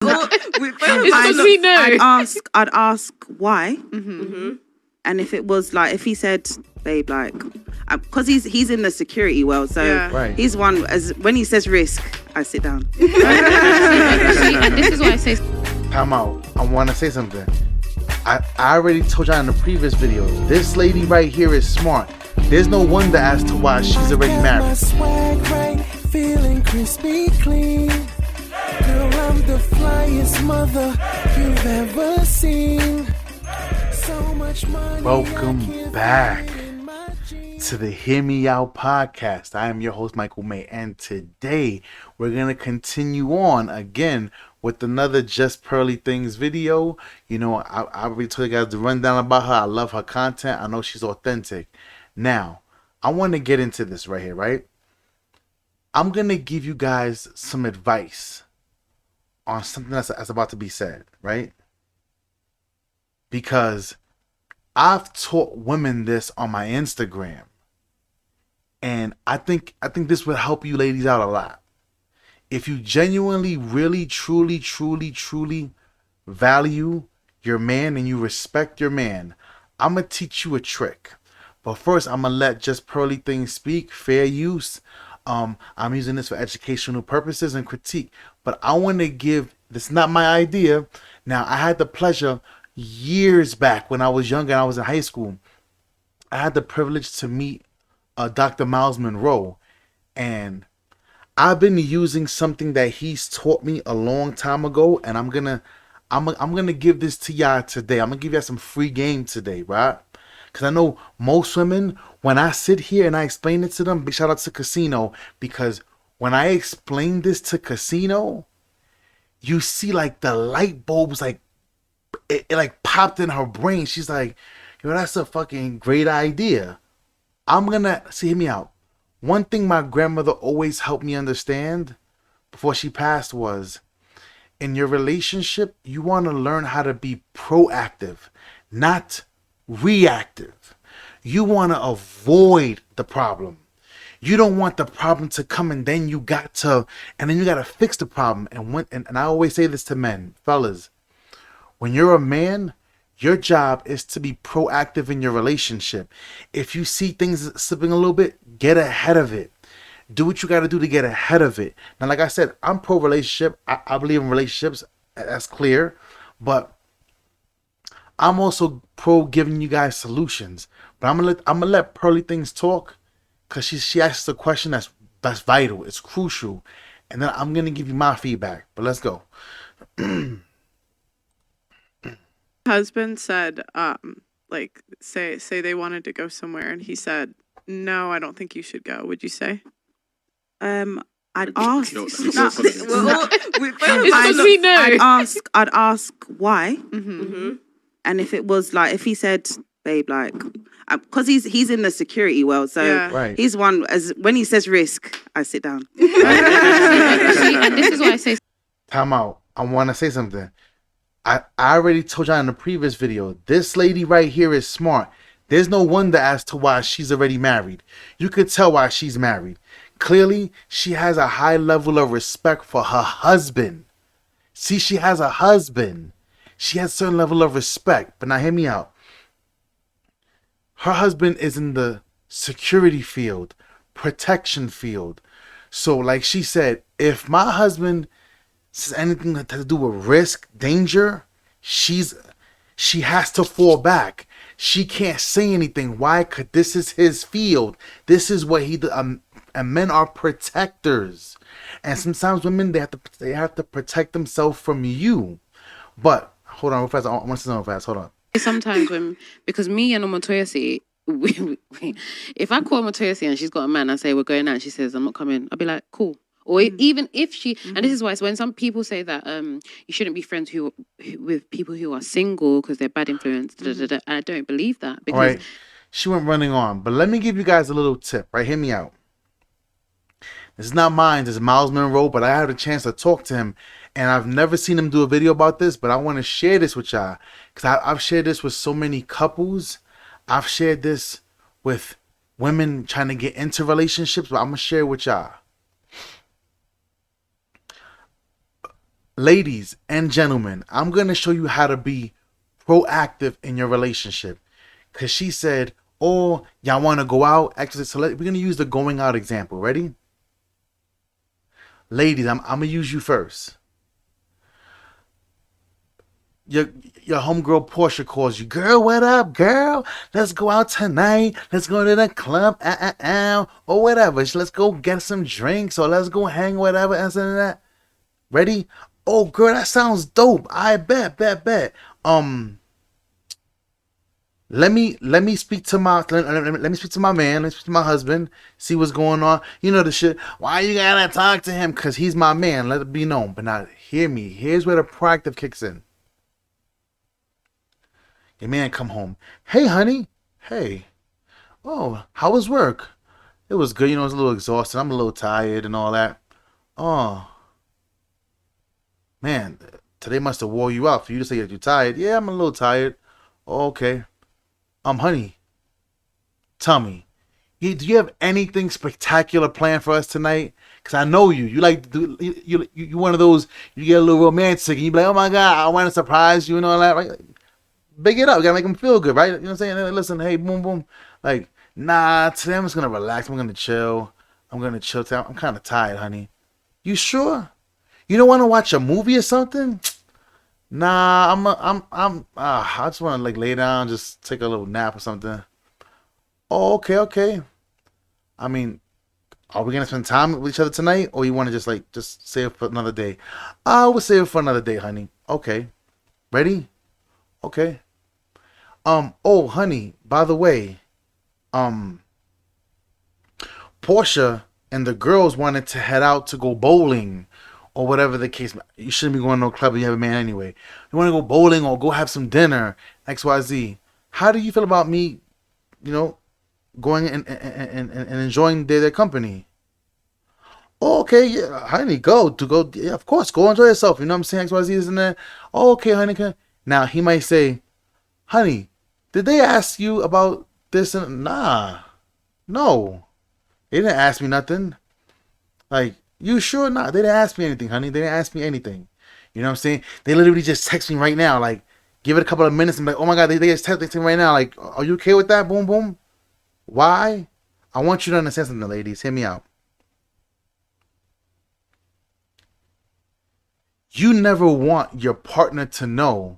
Because we know. I'd ask why, and if it was like, if he said, babe, like, because he's in the security world, so Right. he's one. As when he says risk, I sit down. And this is why I say. Time out. I want to say something. I already told y'all in the previous videos. This lady right here is smart. There's no wonder as to why she's already married. My swag right, feeling crispy clean. Girl, I'm the flyest mother you've ever seen. So much money. Welcome back to the Hear Me Out podcast. I am your host, Michael May, and today we're going to continue on again with another Just Pearly Things video. You know, I already told you guys the rundown about her. I love her content. I know she's authentic. Now, I want to get into this right here, right? I'm going to give you guys some advice on something that's about to be said, right? Because I've taught women this on my Instagram. And I think this would help you ladies out a lot. If you genuinely, really, truly value your man and you respect your man, I'm going to teach you a trick. But first, I'm going to let Just Pearly Things speak, fair use. I'm using this for educational purposes and critique. But I want to give, this is not my idea. Now, I had the pleasure years back when I was younger and I was in high school. I had the privilege to meet Dr. Miles Monroe. And I've been using something that he's taught me a long time ago. And I'm gonna give this to y'all today. I'm gonna give y'all some free game today, right? Because I know most women, when I sit here and I explain it to them, big shout out to Casino, because when I explain this to Casino, you see like the light bulbs, like it like popped in her brain. She's like, yo, that's a fucking great idea. Hear me out. One thing my grandmother always helped me understand before she passed was, in your relationship, you want to learn how to be proactive, not reactive. You want to avoid the problem. You don't want the problem to come and then you got to fix the problem. And I always say this to men, fellas, when you're a man, your job is to be proactive in your relationship. If you see things slipping a little bit, get ahead of it. Do what you got to do to get ahead of it. Now, like I said, I'm pro relationship. I believe in relationships. That's clear. But I'm also pro giving you guys solutions. But I'm gonna let Pearly Things talk, because she asks a question that's vital. It's crucial. And then I'm gonna give you my feedback. But let's go. Husband said, like, say they wanted to go somewhere, and he said, "No, I don't think you should go." Would you say? I'd ask. Because we know. I'd ask why, and if it was like, if he said, babe, like, because he's in the security world, so Right. he's one. As when he says risk, I sit down. And this is why I say. Time out. I want to say something. I already told y'all in the previous video, this lady right here is smart. There's no wonder as to why she's already married. You could tell why she's married. Clearly, she has a high level of respect for her husband. See, she has a husband. She has a certain level of respect. But now hear me out. Her husband is in the security field, protection field. So like she said, if my husband says anything that has to do with risk, danger, she has to fall back. She can't say anything. Why? Because this is his field. This is what he does. And men are protectors. And sometimes women, they have to protect themselves from you. But hold on real fast. I want to say something fast. Hold on. Sometimes because me and Omotoyasi, if I call Omotoyasi and she's got a man, I say we're going out and she says I'm not coming, I'll be like, cool. Or even if she, and this is why, it's when some people say that you shouldn't be friends with people who are single because they're bad influence, and I don't believe that. Because all right, she went running on, but let me give you guys a little tip, right? Hear me out. This is not mine, this is Miles Monroe, but I had a chance to talk to him, and I've never seen him do a video about this, but I want to share this with y'all, because I've shared this with so many couples. I've shared this with women trying to get into relationships, but I'm going to share it with y'all. ladies and gentlemen, I'm going to show you how to be proactive in your relationship. Because she said, oh, y'all want to go out? Actually, so we're going to use the going out example. Ready? Ladies, I'm going to use you first. Your homegirl Portia calls you, girl, what up, girl? Let's go out tonight. Let's go to the club, or whatever. Let's go get some drinks, or let's go hang, whatever, and that. Ready? Oh, girl, that sounds dope. I bet. Let me speak to my let me speak to my man. Let me speak to my husband. See what's going on. You know the shit. Why you gotta talk to him? Cause he's my man. Let it be known. But now, hear me. Here's where the proactive kicks in. Your man come home. Hey, honey. Hey. Oh, how was work? It was good. You know, I was a little exhausted. I'm a little tired and all that. Oh, man. Today must have wore you out for you to say that you're tired. Yeah, I'm a little tired. Oh, okay. Honey. Tell me. Do you have anything spectacular planned for us tonight? Because I know you. You like to do, you one of those, you get a little romantic and you be like, oh my God, I want to surprise you and all that, right? Big it up. You gotta make them feel good, right? You know what I'm saying? Listen, hey, boom, boom. Like, nah, today I'm just gonna relax. I'm gonna chill. Today. I'm kind of tired, honey. You sure? You don't want to watch a movie or something? Nah, I just want to like lay down, just take a little nap or something. Oh, okay. I mean, are we gonna spend time with each other tonight, or you want to just save it for another day? I will save it for another day, honey. Okay, ready? Okay. Oh, honey, by the way, Portia and the girls wanted to head out to go bowling or whatever the case. You shouldn't be going to no club if you have a man anyway. You want to go bowling or go have some dinner, XYZ. How do you feel about me, going and enjoying their company? Oh, okay, yeah, honey, go. Yeah, of course, go enjoy yourself. You know what I'm saying? XYZ isn't there? Oh, okay, honey. Now, he might say, honey, did they ask you about this? Nah, no. They didn't ask me nothing. Like, you sure? Nah, they didn't ask me anything, honey. They didn't ask me anything. You know what I'm saying? They literally just text me right now. Like, give it a couple of minutes and be like, oh my God, they just texting me right now. Like, are you okay with that? Boom, boom. Why? I want you to understand something, ladies. Hear me out. You never want your partner to know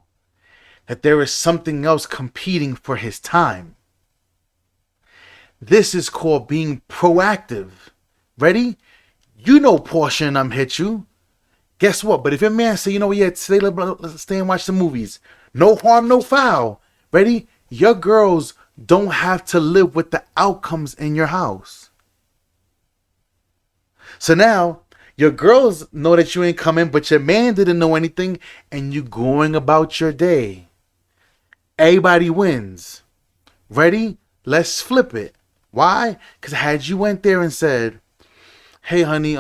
that there is something else competing for his time. This is called being proactive. Ready? You know Portia and I'm hit you. Guess what? But if your man say, today let's stay and watch the movies. No harm, no foul. Ready? Your girls don't have to live with the outcomes in your house. So now, your girls know that you ain't coming, but your man didn't know anything, and you going about your day. Everybody wins. Ready? Let's flip it. Why? Because had you went there and said, hey, honey,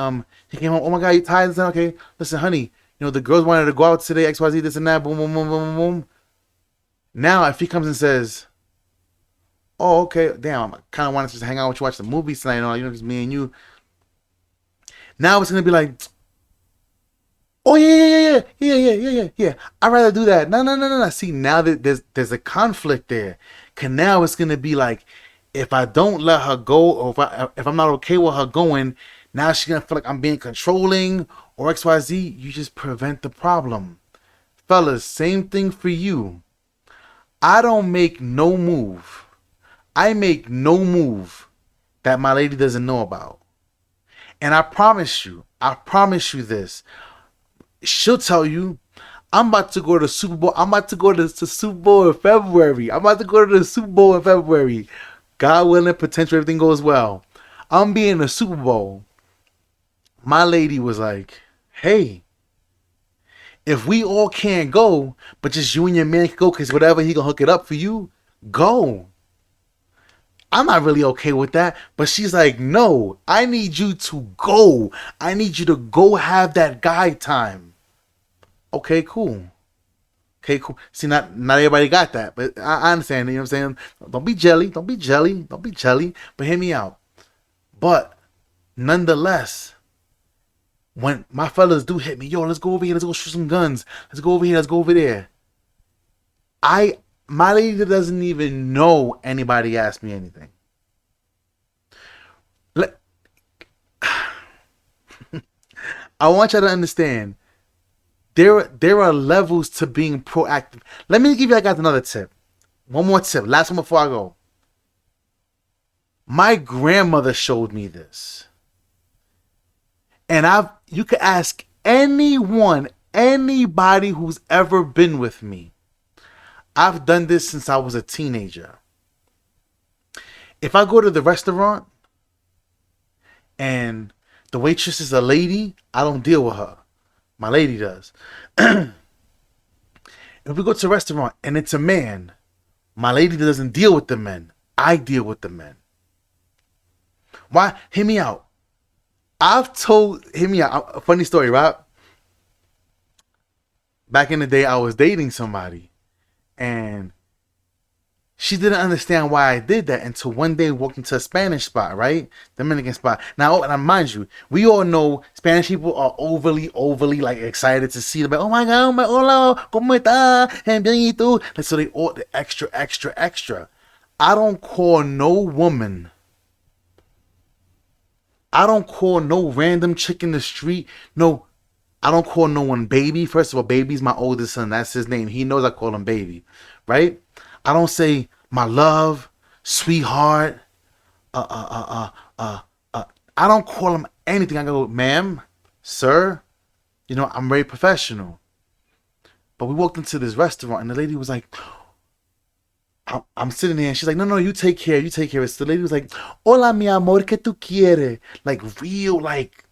he came home, oh my God, you tired? Okay, listen, honey, the girls wanted to go out today, XYZ, this and that, boom, boom, boom, boom, boom. Now, if he comes and says, oh, okay, damn, I kind of wanted to just hang out with you, watch the movies tonight, just me and you. Now it's going to be like, oh, yeah. I'd rather do that. No. See, now that there's a conflict there. Cause now it's going to be like, if I don't let her go, or if I'm not okay with her going, now she's going to feel like I'm being controlling or XYZ. You just prevent the problem. Fellas, same thing for you. I don't make no move. I make no move that my lady doesn't know about. And I promise you this. She'll tell you, I'm about to go to the Super Bowl. I'm about to go to the Super Bowl in February. God willing, potentially everything goes well. I'm being the Super Bowl. My lady was like, hey, if we all can't go, but just you and your man can go, because whatever, he gonna hook it up for you, go. I'm not really okay with that. But she's like, no, I need you to go. I need you to go have that guy time. Okay, cool. See, not everybody got that, but I understand. You know what I'm saying? Don't be jelly. But hear me out. But nonetheless, when my fellas do hit me, yo, let's go over here, let's go shoot some guns, let's go over here, let's go over there. My lady doesn't even know anybody asked me anything. I want y'all to understand. There are levels to being proactive. Let me give you guys another tip. One more tip. Last one before I go. My grandmother showed me this. And you could ask anybody who's ever been with me. I've done this since I was a teenager. If I go to the restaurant and the waitress is a lady, I don't deal with her. My lady does. If we go to a restaurant and it's a man, my lady doesn't deal with the men. I deal with the men. Why? Hear me out. Hear me out. A funny story, right? Back in the day, I was dating somebody. And she didn't understand why I did that until one day we walked into a Spanish spot, right? Dominican spot. Now, mind you, we all know Spanish people are overly like excited to see them. Like, oh my God, hola, ¿cómo está? And bien y tú. Like, so they all the extra. I don't call no woman. I don't call no random chick in the street. No, I don't call no one baby. First of all, baby's my oldest son. That's his name. He knows I call him baby, right? I don't say my love, sweetheart. I don't call him anything. I go, ma'am, sir. You know, I'm very professional. But we walked into this restaurant and the lady was like, I'm sitting there and she's like, no, you take care. So the lady was like, hola, mi amor, ¿qué tú quieres? Like real, like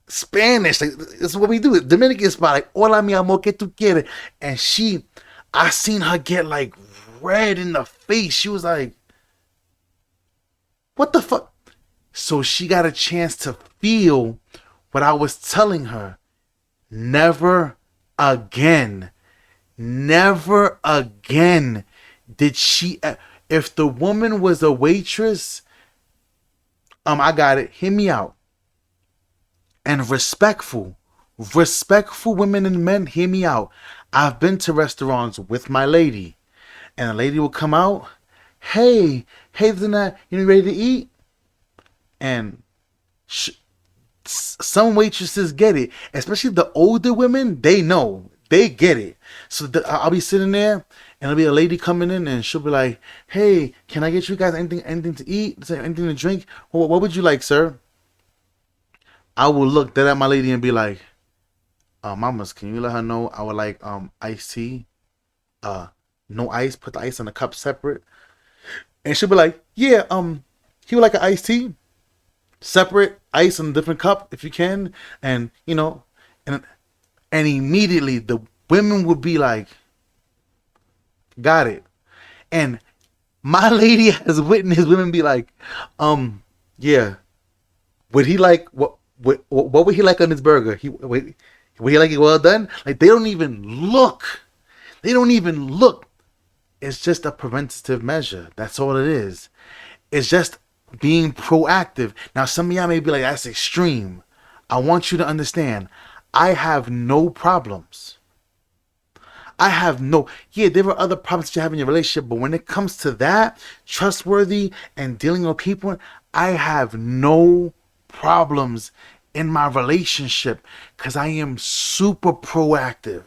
Spanish. Like, this is what we do. Dominican spot, like, hola, mi amor, ¿qué tú quieres? And I seen her get like red in the face. She was like, what the fuck? So she got a chance to feel what I was telling her. Never again did she. If the woman was a waitress, I got it. Hear me out. And respectful women and men, hear me out. I've been to restaurants with my lady, and a lady will come out, hey, Zana, you ready to eat? And some waitresses get it, especially the older women. They know, they get it. So I'll be sitting there, and there'll be a lady coming in, and she'll be like, hey, can I get you guys anything to eat, anything to drink? What would you like, sir? I will look dead at my lady and be like, mamas, can you let her know I would like iced tea? No ice, put the ice in the cup separate. And she'll be like, yeah, he would like an iced tea. Separate, ice in a different cup if you can. And you know, and immediately the women would be like, got it. And my lady has witnessed women be like, yeah. Would he like what would he like on his burger? Would he like it well done? Like, they don't even look. It's just a preventative measure. That's all it is. It's just being proactive. Now, some of y'all may be like, that's extreme. I want you to understand, I have no problems. There are other problems that you have in your relationship, but when it comes to that, trustworthy and dealing with people, I have no problems in my relationship because I am super proactive.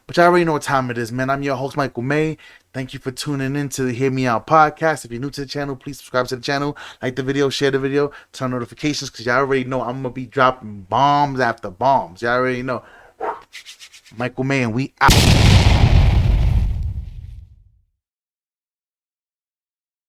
But y'all already know what time it is, man. I'm your host, Michael May. Thank you for tuning in to the Hear Me Out podcast. If you're new to the channel, please subscribe to the channel, like the video, share the video, turn on notifications, because y'all already know I'm going to be dropping bombs after bombs. Y'all already know. Michael May, and we out.